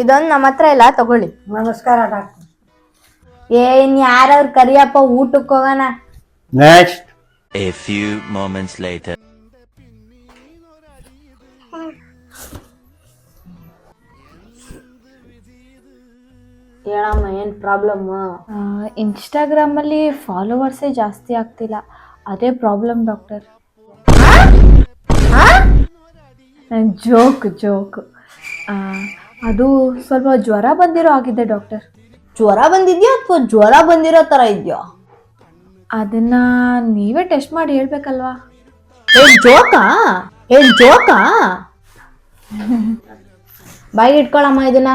ಇದೊಂದು ನಮ್ಮ ಹತ್ರ ಇಲ್ಲ, ತಗೊಳ್ಳಿ. ನಮಸ್ಕಾರ ಡಾಕ್ಟರ್. ಏನ್ ಯಾರವ್ರ ಕರಿಯಪ್ಪ, ಊಟಕ್ಕೆ ಹೋಗೋಣ. Next. A few moments later. ಹೇಳಮ್ಮ, ಏನ್ ಪ್ರಾಬ್ಲಮ್? ಇನ್ಸ್ಟಾಗ್ರಾಮಲ್ಲಿ ಫಾಲೋವರ್ಸೇ ಜಾಸ್ತಿ ಆಗ್ತಿಲ್ಲ, ಅದೇ ಪ್ರಾಬ್ಲಮ್ ಡಾಕ್ಟರ್. ಜೋಕ್ ಅದು ಸ್ವಲ್ಪ ಜ್ವರ ಬಂದಿರೋ ಆಗಿದೆ ಡಾಕ್ಟರ್. ಜ್ವರ ಬಂದಿದ್ಯಾ ಅಥವಾ ಜ್ವರ ಬಂದಿರೋ ತರ ಇದ್ಯಾ? ಅದನ್ನ ನೀವೇ ಟೆಸ್ಟ್ ಮಾಡಿ ಹೇಳ್ಬೇಕಲ್ವಾ. ಏನ್ ಜೋಕಾ? ಬಾಯಿ ಇಟ್ಕೊಳಮ್ಮ ಇದನ್ನ.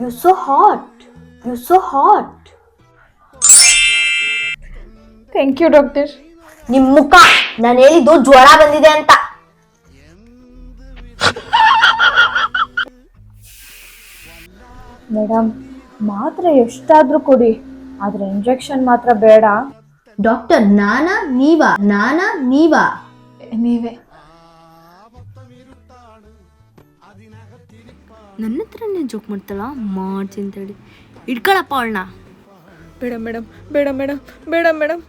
You so hot. Thank you doctor. ನಿಮ್ ಮುಖ, ನಾನು ಹೇಳಿದ್ದು ಜ್ವರ ಬಂದಿದೆ ಅಂತ. ಮೇಡಮ್, ಮಾತ್ರೆ ಎಷ್ಟಾದ್ರೂ ಕೊಡಿ, ಆದ್ರೆ ಇಂಜೆಕ್ಷನ್ ಮಾತ್ರ ಬೇಡ. ಡಾಕ್ಟರ್ ನಾನಾ ನೀವಾ? ನೀವೇ. ನನ್ನ ಹತ್ರನೇ ಜೋಕ್ ಮಾಡ್ತಾಳ, ಮಾಡ್ತೀನಿ ಅಂತೇಳಿ. ಇಟ್ಕೊಳಪ್ಪ ಅವಳನ್ನ. ಬೇಡ ಮೇಡಮ್, ಬೇಡ ಮೇಡಮ್, ಬೇಡ ಮೇಡಮ್.